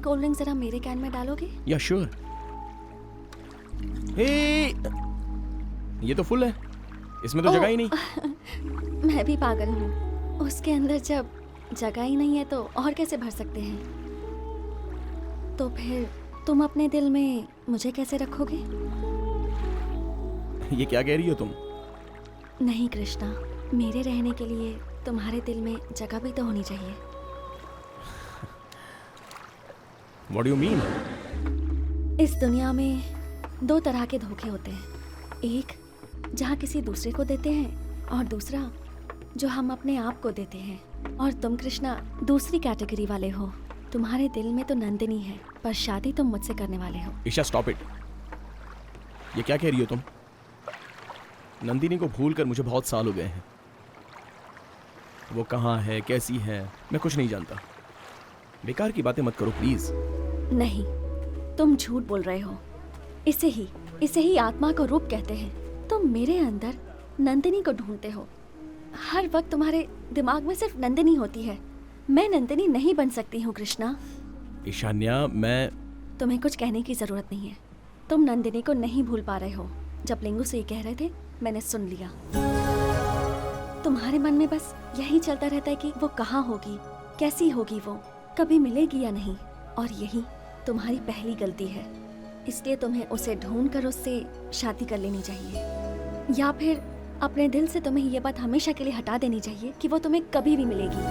Cold drink जरा मेरे can में डालोगे? या श्योर। हे, ये तो फुल है, इसमें तो जगह ही नहीं। मैं भी पागल हूँ, उसके अंदर जब जगह ही नहीं है तो और कैसे भर सकते हैं? तो फिर तुम अपने दिल में मुझे कैसे रखोगे? ये क्या कह रही हो तुम? नहीं कृष्णा, मेरे रहने के लिए तुम्हारे दिल में जगह भी तो होनी चाहिए। What do you mean? इस दुनिया में दो तरह के धोखे होते हैं, एक जहाँ किसी दूसरे को देते हैं और दूसरा जो हम अपने आप को देते हैं। और तुम कृष्णा दूसरी कैटेगरी वाले हो। तुम्हारे दिल में तो नंदिनी है, पर शादी तुम मुझसे करने वाले हो। Isha stop it. ये क्या कह रही हो तुम? नंदिनी को भूल कर मुझे बहुत साल हो गए हैं। वो कहाँ है, कैसी है, मैं कुछ नहीं जानता। बेकार की बातें मत करो प्लीज। नहीं, तुम झूठ बोल रहे हो। इसे ही आत्मा को रूप कहते हैं। तुम मेरे अंदर नंदिनी को ढूंढते हो। हर वक्त तुम्हारे दिमाग में सिर्फ नंदिनी होती है। मैं नंदिनी नहीं बन सकती हूँ कृष्णा। ईशान्या, मैं तुम्हें कुछ कहने की जरूरत नहीं है। तुम नंदिनी को नहीं भूल पा रहे हो। जब लिंगू से ये कह रहे थे मैंने सुन लिया। तुम्हारे मन में बस यही चलता रहता है कि वो कहाँ होगी, कैसी होगी, वो कभी मिलेगी या नहीं। और यही तुम्हारी पहली गलती है। इसलिए तुम्हें उसे ढूंढ कर उससे शादी कर लेनी चाहिए, या फिर अपने दिल से तुम्हें ये बात हमेशा के लिए हटा देनी चाहिए कि वो तुम्हें कभी भी मिलेगी।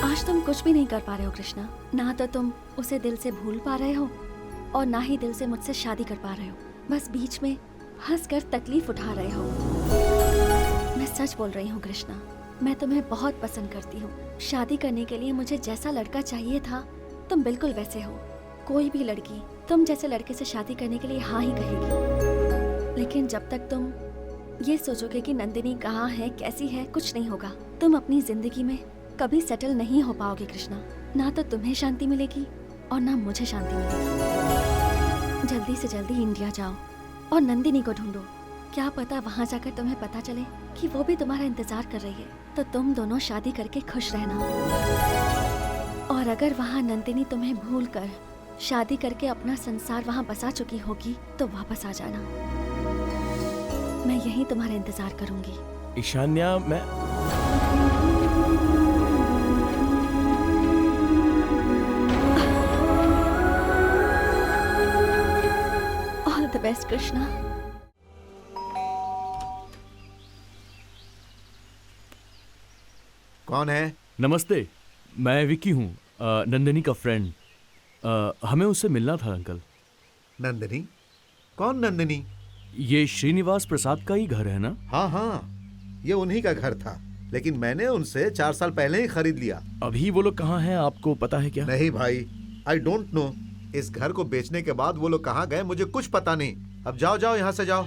आज तुम कुछ भी नहीं कर पा रहे हो कृष्णा। ना तो तुम उसे दिल से भूल पा रहे हो और ना ही दिल से मुझसे शादी कर पा रहे हो। बस बीच में हंसकर तकलीफ उठा रहे हो। मैं सच बोल रही हूँ कृष्णा, मैं तुम्हें बहुत पसंद करती हूँ। शादी करने के लिए मुझे जैसा लड़का चाहिए था तुम बिल्कुल वैसे हो। कोई भी लड़की तुम जैसे लड़के से शादी करने के लिए हाँ ही कहेगी। लेकिन जब तक तुम ये सोचोगे कि नंदिनी कहाँ है, कैसी है, कुछ नहीं होगा। तुम अपनी जिंदगी में कभी सेटल नहीं हो पाओगे कृष्णा। ना तो तुम्हें शांति मिलेगी और ना मुझे शांति मिलेगी। जल्दी से जल्दी इंडिया जाओ और नंदिनी को ढूंढो। क्या पता वहाँ जाकर तुम्हें पता चले कि वो भी तुम्हारा इंतजार कर रही है, तो तुम दोनों शादी करके खुश रहना। और अगर वहाँ नंदिनी तुम्हें भूल कर शादी करके अपना संसार वहाँ बसा चुकी होगी तो वापस आ जाना। मैं यहीं तुम्हारा इंतजार करूंगी। ईशान्या, मैं ऑल द बेस्ट कृष्णा। कौन है? नमस्ते, मैं विकी हूँ, नंदिनी का फ्रेंड। हमें उससे मिलना था अंकल। नंदिनी? कौन नंदिनी? ये श्रीनिवास प्रसाद का ही घर है ना? हाँ हाँ, ये उन्हीं का घर था, लेकिन मैंने उनसे 4 साल पहले ही खरीद लिया। अभी वो लोग कहाँ हैं, आपको पता है क्या? नहीं भाई, आई डोंट नो। इस घर को बेचने के बाद वो लोग कहाँ गए मुझे कुछ पता नहीं। अब जाओ जाओ, यहाँ से जाओ।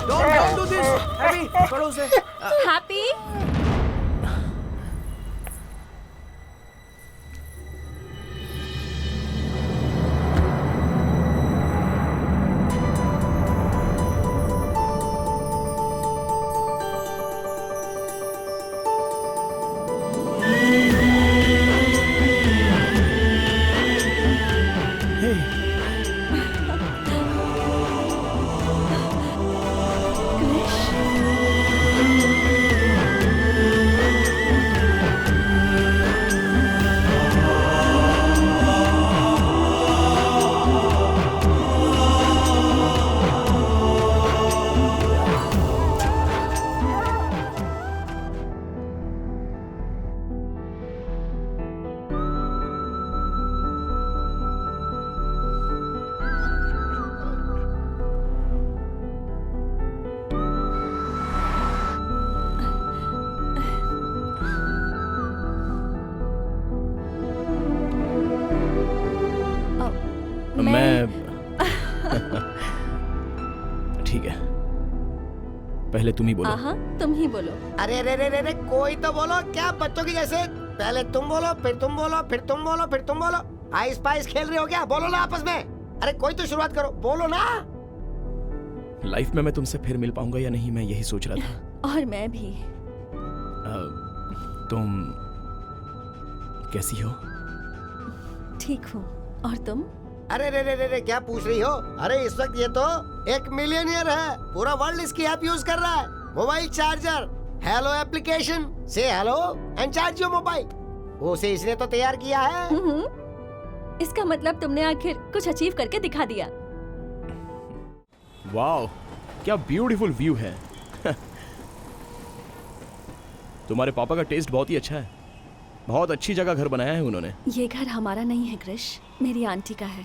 Don't do this. हैप्पी, पकड़ो उसे। हैप्पी, मैं ठीक है, पहले तुम ही बोलो। हाँ तुम ही बोलो। अरे रे रे रे रे, कोई तो बोलो, क्या बच्चों की जैसे पहले तुम बोलो फिर तुम बोलो फिर तुम बोलो फिर तुम बोलो। आइस पाइस खेल रहे हो क्या? बोलो ना आपस में। अरे कोई तो शुरुआत करो, बोलो ना। लाइफ में मैं तुमसे फिर मिल पाऊंगा या नहीं, मैं यही सोच रहा था। और मैं भी। तुम कैसी हो? ठीक हूँ, और तुम? अरे रे रे रे रे, क्या पूछ रही हो? अरे इस वक्त ये तो एक मिलियनियर है, पूरा वर्ल्ड इसकी ऐप यूज कर रहा है। मोबाइल चार्जर, हेलो एप्लीकेशन, से hello and charge your mobile. उसे इसने तो तैयार किया है। इसका मतलब तुमने आखिर कुछ अचीव करके दिखा दिया। वाओ, क्या ब्यूटीफुल व्यू है। तुम्हारे पापा का टेस्ट बहुत ही अच्छा है, बहुत अच्छी जगह घर बनाया है उन्होंने। ये घर हमारा नहीं है क्रिश, मेरी आंटी का है।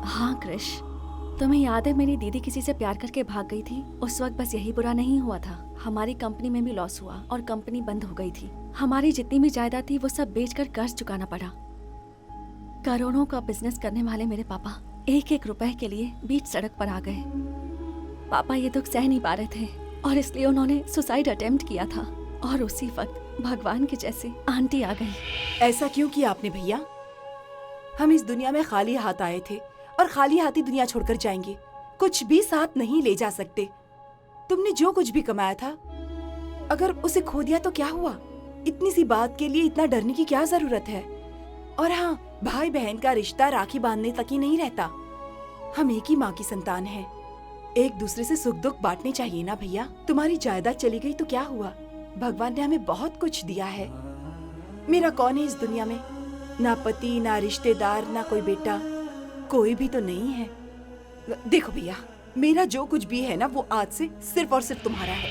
हाँ क्रिश, तुम्हें याद है मेरी दीदी किसी से प्यार करके भाग गई थी? उस वक्त बस यही बुरा नहीं हुआ था, हमारी कंपनी में भी लॉस हुआ और कंपनी बंद हो गई थी। हमारी जितनी भी जायदाद थी वो सब बेचकर कर्ज चुकाना पड़ा। करोड़ों का बिजनेस करने वाले मेरे पापा एक एक रुपए के लिए बीच सड़क पर आ गए। पापा ये दुख सह नहीं पा रहे थे और इसलिए उन्होंने सुसाइड अटेम्प्ट किया था। और उसी वक्त भगवान के जैसे आंटी आ गई। ऐसा क्यों किया आपने भैया? हम इस दुनिया में खाली हाथ आए थे और खाली हाथ ही दुनिया छोड़कर जाएंगे। कुछ भी साथ नहीं ले जा सकते। तुमने जो कुछ भी कमाया था, अगर उसे खो दिया तो क्या हुआ? इतनी सी बात के लिए इतना डरने की क्या जरूरत है? और हाँ, भाई बहन का रिश्ता राखी बांधने तक ही नहीं रहता। हम एक ही माँ की संतान हैं। एक दूसरे से सुख दुख बांटने चाहिए ना भैया। तुम्हारी जायदाद चली गई तो क्या हुआ? भगवान ने हमें बहुत कुछ दिया है। मेरा कौन है इस दुनिया में? ना पति, ना रिश्तेदार, ना कोई बेटा, कोई भी तो नहीं है। देखो भैया, मेरा जो कुछ भी है ना वो आज से सिर्फ और सिर्फ तुम्हारा है।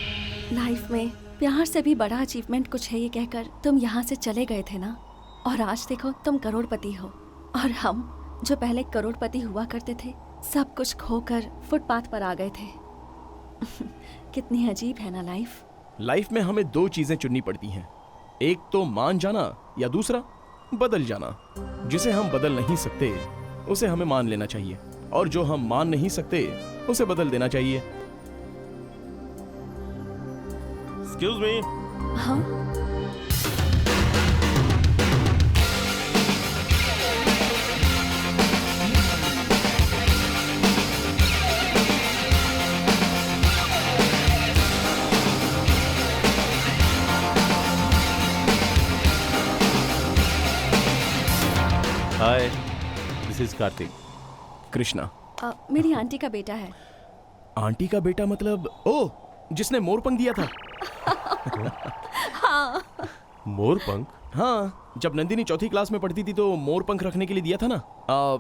लाइफ में प्यार से भी बड़ा अचीवमेंट कुछ है ये कहकर तुम यहाँ से चले गए थे ना, और आज देखो तुम करोड़पति हो। और हम जो पहले करोड़पति हुआ करते थे, सब कुछ खोकर फुटपाथ पर आ गए थे। कितनी अजीब है ना लाइफ। लाइफ में हमें दो चीजें चुननी पड़ती हैं, एक तो मान जाना या दूसरा बदल जाना। जिसे हम बदल नहीं सकते उसे हमें मान लेना चाहिए, और जो हम मान नहीं सकते उसे बदल देना चाहिए। Excuse me. हाँ, हाय, दिस इज कार्तिक। कृष्णा। मेरी आंटी का बेटा है। आंटी का बेटा मतलब? ओ, जिसने मोरपंख दिया था। हाँ। मोरपंख? हाँ, जब नंदिनी चौथी क्लास में पढ़ती थी तो मोरपंख रखने के लिए दिया था ना,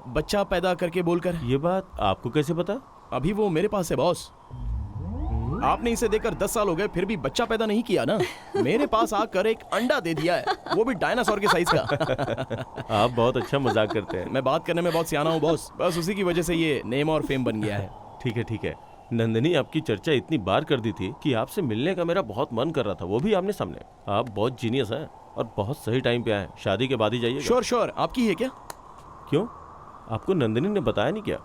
बच्चा पैदा करके बोलकर। ये बात आपको कैसे पता? अभी वो मेरे पास है बॉस। आपने इसे देकर 10 साल हो गए फिर भी बच्चा पैदा नहीं किया ना। मेरे पास आकर एक अंडा दे दिया है, वो भी डायनासोर के साइज का। आप बहुत अच्छा मजाक करते हैं। मैं बात करने में बहुत सियाना हूँ बॉस, बस उसी की वजह से ये नेम और फेम बन गया है। ठीक है ठीक है। नंदिनी आपकी चर्चा इतनी बार कर दी थी कि आपसे मिलने का मेरा बहुत मन कर रहा था, वो भी आमने सामने। आप बहुत जीनियस हैं और बहुत सही टाइम पे आए। शादी के बाद ही जाइए। Sure sure. आपकी है क्या? क्यों, आपको नंदिनी ने बताया नहीं क्या?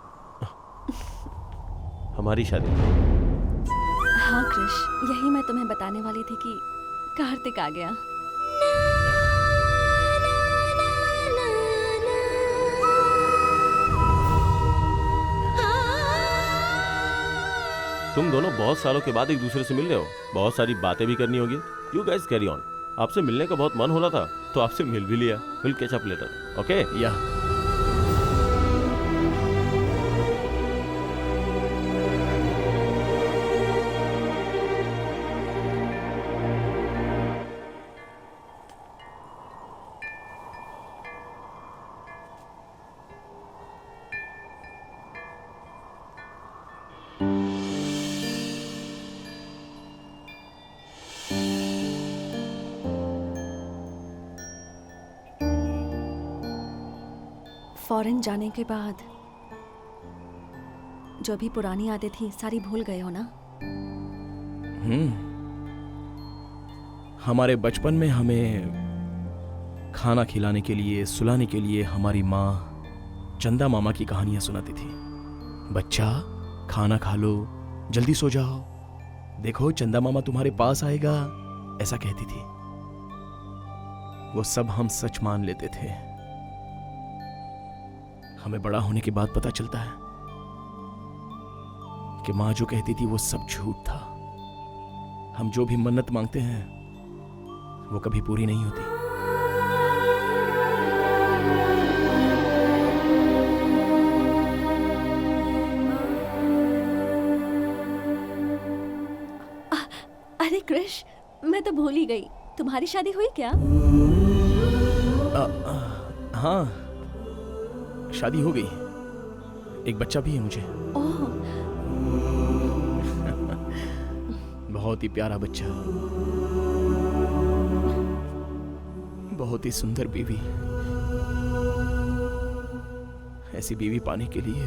हमारी शादी यही मैं तुम्हें बताने वाली थी कि कार्तिक आ गया। तुम दोनों बहुत सालों के बाद एक दूसरे से मिल रहे हो, बहुत सारी बातें भी करनी होगी। You guys carry on. आपसे मिलने का बहुत मन हो रहा था तो आपसे मिल भी लिया। Will catch up later, okay? या फॉरेन जाने के बाद जो भी पुरानी यादें थी सारी भूल गए हो ना? हमारे बचपन में हमें खाना खिलाने के लिए, सुलाने के लिए हमारी माँ चंदा मामा की कहानियां सुनाती थी। बच्चा, खाना खा लो, जल्दी सो जाओ, देखो चंदा मामा तुम्हारे पास आएगा, ऐसा कहती थी। वो सब हम सच मान लेते थे। हमें बड़ा होने के बाद पता चलता है कि माँ जो कहती थी वो सब झूठ था। हम जो भी मन्नत मांगते हैं वो कभी पूरी नहीं होती। अरे कृष, मैं तो भूल ही गई, तुम्हारी शादी हुई क्या? हाँ, शादी हो गई, एक बच्चा भी है मुझे। ओह, बहुत ही प्यारा बच्चा, बहुत ही सुंदर बीवी। ऐसी बीवी पाने के लिए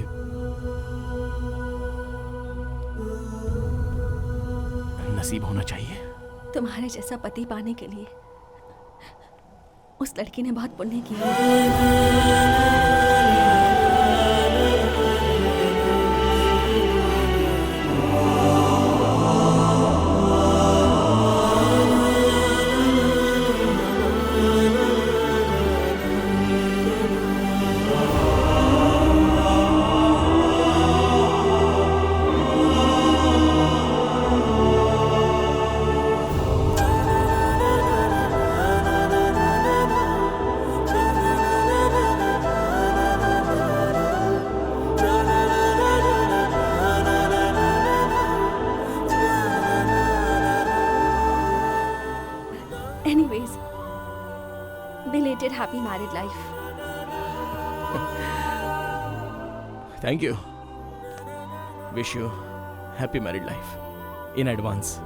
नसीब होना चाहिए। तुम्हारे जैसा पति पाने के लिए उस लड़की ने बहुत पुण्य किया। Anyways, belated happy married life. Thank you. Wish you happy married life in advance.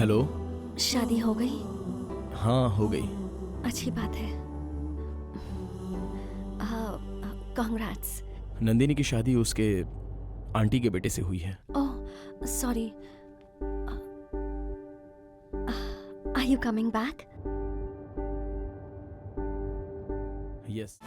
Hello. शादी हो गई? हाँ, हो गई। अच्छी बात है। कांग्रेट्स। नंदिनी की शादी उसके आंटी के बेटे से हुई है। Oh, sorry. Are you coming back? Yes.